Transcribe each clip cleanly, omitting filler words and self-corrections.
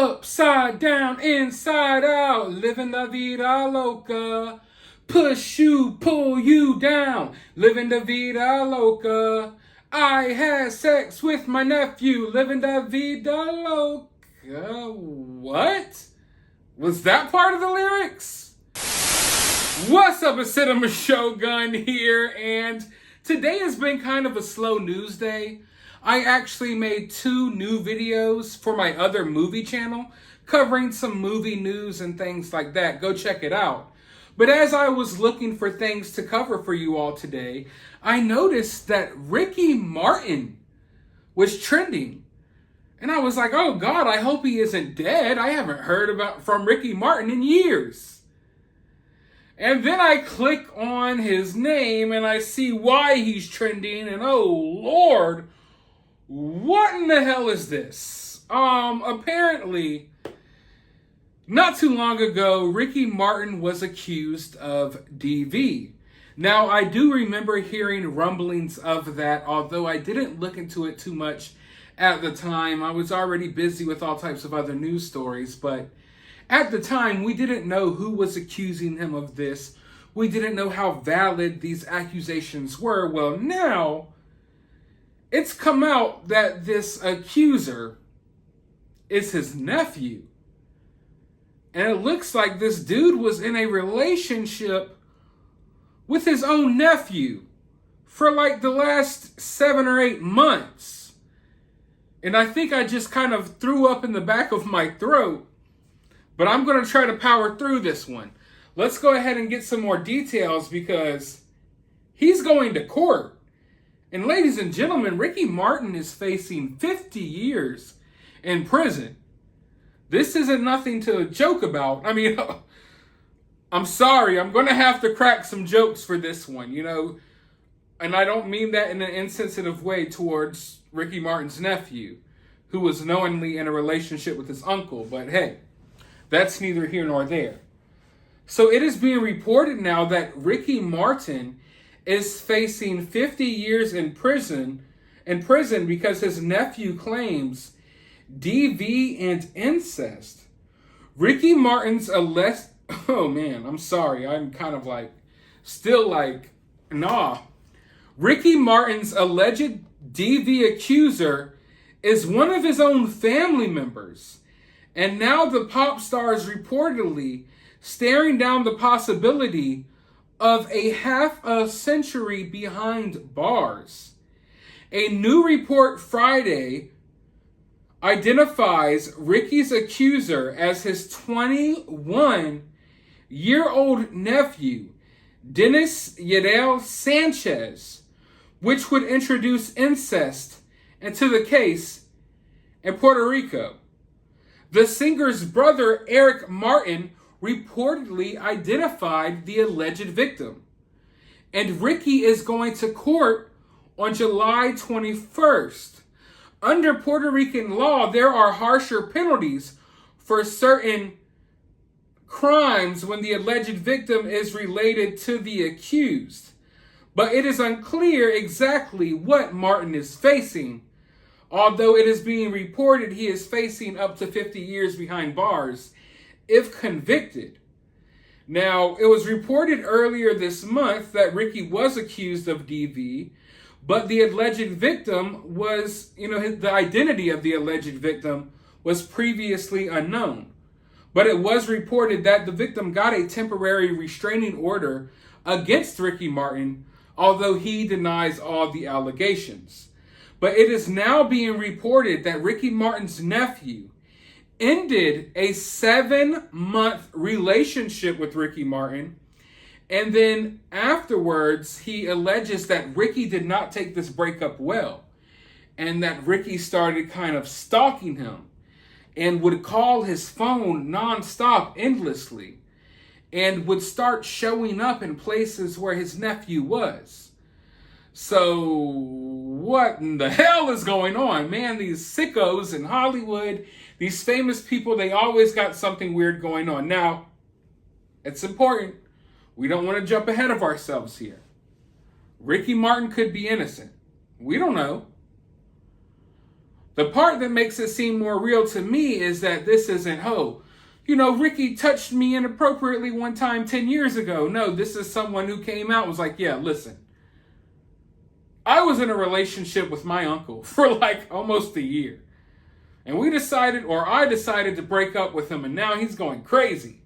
Upside down, inside out, living la vida loca. Push you, pull you down, living la vida loca. I had sex with my nephew, living la vida loca. What? Was that part of the lyrics? What's up, it's Cinema Shogun here, and today has been kind of a slow news day. I actually made 2 new videos for my other movie channel covering some movie news and things like that. Go check it out. But as I was looking for things to cover for you all today, I noticed that Ricky Martin was trending. And I was like, oh God, I hope he isn't dead. I haven't heard from Ricky Martin in years. And then I click on his name and I see why he's trending, and oh Lord, what in the hell is this? Apparently, not too long ago, Ricky Martin was accused of DV. Now, I do remember hearing rumblings of that, although I didn't look into it too much at the time. I was already busy with all types of other news stories, but at the time, we didn't know who was accusing him of this. We didn't know how valid these accusations were. Well, now it's come out that this accuser is his nephew. And it looks like this dude was in a relationship with his own nephew for like the last 7 or 8 months. And I think I just kind of threw up in the back of my throat. But I'm going to try to power through this one. Let's go ahead and get some more details because he's going to court. And ladies and gentlemen, Ricky Martin is facing 50 years in prison. This isn't nothing to joke about. I mean, I'm sorry, I'm going to have to crack some jokes for this one, you know. And I don't mean that in an insensitive way towards Ricky Martin's nephew, who was knowingly in a relationship with his uncle. But hey, that's neither here nor there. So it is being reported now that Ricky Martin is facing 50 years in prison because his nephew claims DV and incest. Ricky Martin's oh man, I'm sorry. I'm kind of nah. Ricky Martin's alleged DV accuser is one of his own family members. And now the pop star is reportedly staring down the possibility of a half a century behind bars. A new report Friday identifies Ricky's accuser as his 21-year-old nephew, Dennis Yadel Sanchez, which would introduce incest into the case in Puerto Rico. The singer's brother, Eric Martin, reportedly identified the alleged victim. And Ricky is going to court on July 21st. Under Puerto Rican law, there are harsher penalties for certain crimes when the alleged victim is related to the accused. But it is unclear exactly what Martin is facing, although it is being reported he is facing up to 50 years behind bars if convicted. Now, it was reported earlier this month that Ricky was accused of DV, but the alleged victim was, the identity of the alleged victim was previously unknown. But it was reported that the victim got a temporary restraining order against Ricky Martin, although he denies all the allegations. But it is now being reported that Ricky Martin's nephew ended a 7-month relationship with Ricky Martin. And then afterwards, he alleges that Ricky did not take this breakup well. And that Ricky started kind of stalking him and would call his phone nonstop, endlessly. And would start showing up in places where his nephew was. So what in the hell is going on? Man, these sickos in Hollywood, these famous people, they always got something weird going on. Now, it's important. We don't want to jump ahead of ourselves here. Ricky Martin could be innocent. We don't know. The part that makes it seem more real to me is that this isn't, oh, you know, Ricky touched me inappropriately one time 10 years ago. No, this is someone who came out and was like, yeah, listen, I was in a relationship with my uncle for like almost a year. And I decided to break up with him, and now he's going crazy.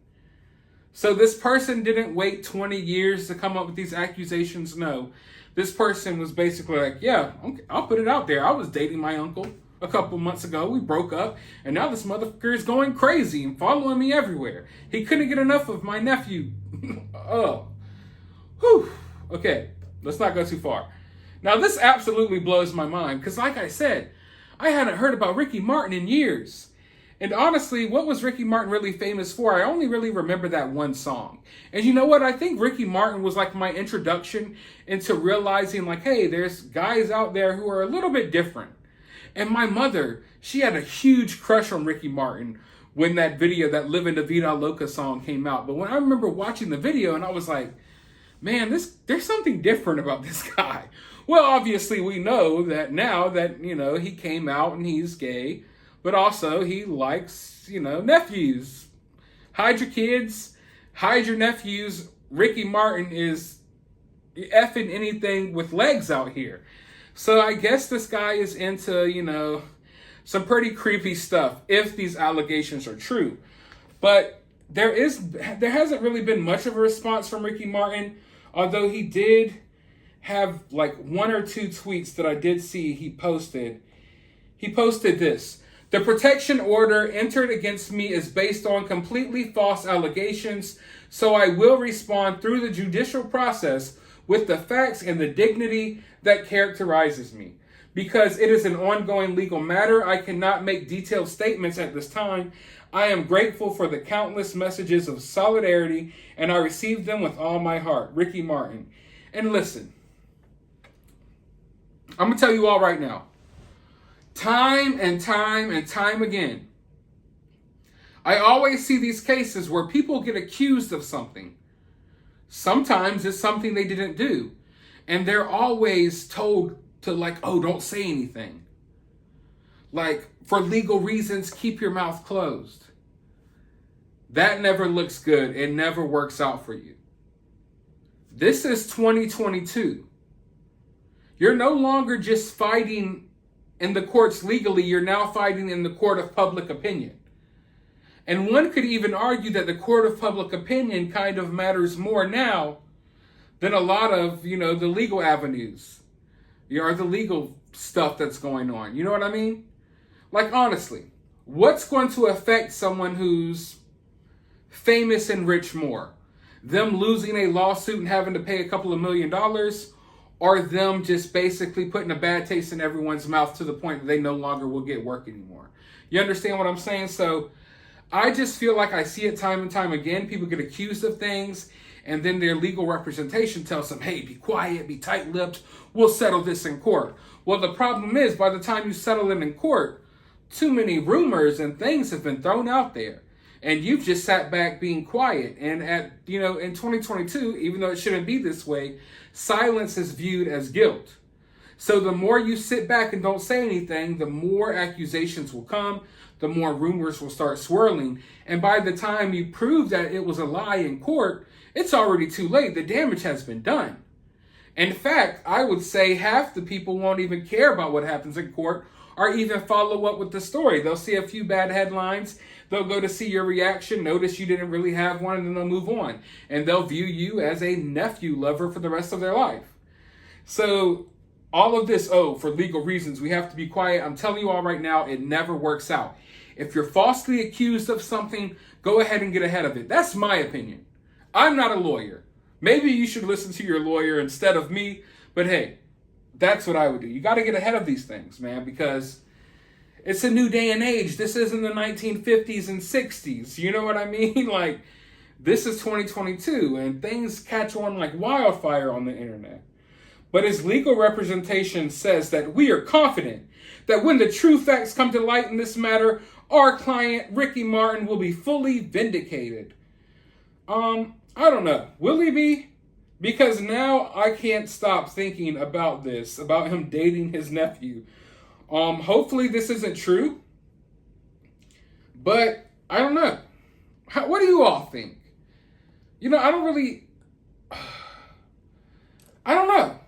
So this person didn't wait 20 years to come up with these accusations. No, this person was basically like, yeah, okay, I'll put it out there. I was dating my uncle a couple months ago. We broke up, and now this motherfucker is going crazy and following me everywhere. He couldn't get enough of my nephew. Oh. Whew. Okay, let's not go too far. Now, this absolutely blows my mind because, like I said, I hadn't heard about Ricky Martin in years. And honestly, what was Ricky Martin really famous for? I only really remember that one song. And you know what? I think Ricky Martin was like my introduction into realizing like, hey, there's guys out there who are a little bit different. And my mother, she had a huge crush on Ricky Martin when that video, that Livin' La Vida Loca song came out. But when I remember watching the video and I was like, man, there's something different about this guy. Well, obviously we know that now that, you know, he came out and he's gay, but also he likes, you know, nephews. Hide your kids, hide your nephews. Ricky Martin is effing anything with legs out here. So I guess this guy is into, you know, some pretty creepy stuff if these allegations are true. But there hasn't really been much of a response from Ricky Martin, although he did have like one or two tweets that I did see he posted. He posted this: the protection order entered against me is based on completely false allegations, so I will respond through the judicial process with the facts and the dignity that characterizes me. Because it is an ongoing legal matter, I cannot make detailed statements at this time. I am grateful for the countless messages of solidarity, and I received them with all my heart. Ricky Martin. And listen, I'm going to tell you all right now, time and time again, I always see these cases where people get accused of something. Sometimes it's something they didn't do. And they're always told to like, oh, don't say anything. Like, for legal reasons, keep your mouth closed. That never looks good. It never works out for you. This is 2022. You're no longer just fighting in the courts legally. You're now fighting in the court of public opinion. And one could even argue that the court of public opinion kind of matters more now than a lot of, you know, the legal avenues, or the legal stuff that's going on. You know what I mean? Like, honestly, what's going to affect someone who's famous and rich more? Them losing a lawsuit and having to pay a couple of $1 million, or them just basically putting a bad taste in everyone's mouth to the point that they no longer will get work anymore? You understand what I'm saying? So I just feel like I see it time and time again. People get accused of things, and then their legal representation tells them, hey, be quiet, be tight-lipped, we'll settle this in court. Well, the problem is, by the time you settle it in court, too many rumors and things have been thrown out there, and you've just sat back being quiet. And in 2022, even though it shouldn't be this way, silence is viewed as guilt. So the more you sit back and don't say anything, the more accusations will come, the more rumors will start swirling. And by the time you prove that it was a lie in court, it's already too late. The damage has been done. In fact, I would say half the people won't even care about what happens in court or even follow up with the story. They'll see a few bad headlines. They'll go to see your reaction, notice you didn't really have one, and then they'll move on. And they'll view you as a nephew lover for the rest of their life. So all of this, for legal reasons, we have to be quiet. I'm telling you all right now, it never works out. If you're falsely accused of something, go ahead and get ahead of it. That's my opinion. I'm not a lawyer. Maybe you should listen to your lawyer instead of me, but hey, that's what I would do. You got to get ahead of these things, man, because it's a new day and age. This isn't the 1950s and 60s. You know what I mean? Like, this is 2022, and things catch on like wildfire on the internet. But his legal representation says that we are confident that when the true facts come to light in this matter, our client, Ricky Martin, will be fully vindicated. I don't know. Will he be? Because now I can't stop thinking about this, about him dating his nephew. Hopefully this isn't true, but I don't know. What do you all think? You know, I don't know.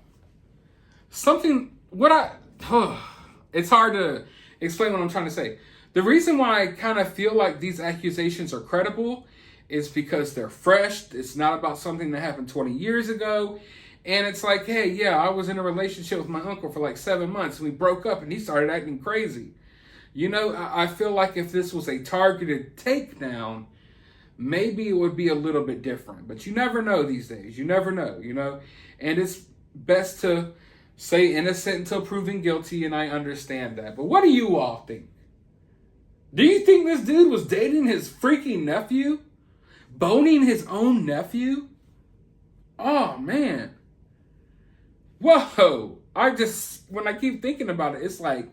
It's hard to explain what I'm trying to say. The reason why I kind of feel like these accusations are credible is because they're fresh. It's not about something that happened 20 years ago. And it's like, hey, yeah, I was in a relationship with my uncle for like 7 months, and we broke up and he started acting crazy. You know, I feel like if this was a targeted takedown, maybe it would be a little bit different. But you never know these days. You never know, you know. And it's best to say innocent until proven guilty, and I understand that. But what do you all think? Do you think this dude was dating his freaking nephew? Boning his own nephew? Oh, man. Whoa. When I keep thinking about it, it's like,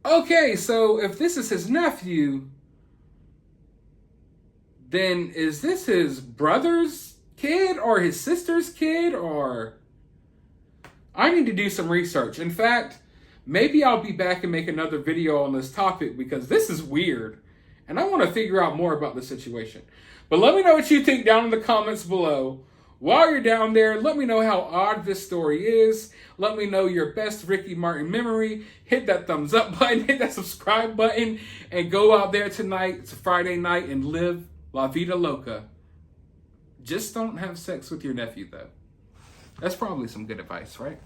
okay, so if this is his nephew, then is this his brother's kid or his sister's kid? Or I need to do some research. In fact, maybe I'll be back and make another video on this topic because this is weird. And I want to figure out more about the situation. But let me know what you think down in the comments below. While you're down there, let me know how odd this story is. Let me know your best Ricky Martin memory. Hit that thumbs up button, hit that subscribe button, and go out there tonight. It's a Friday night and live La Vida Loca. Just don't have sex with your nephew, though. That's probably some good advice, right?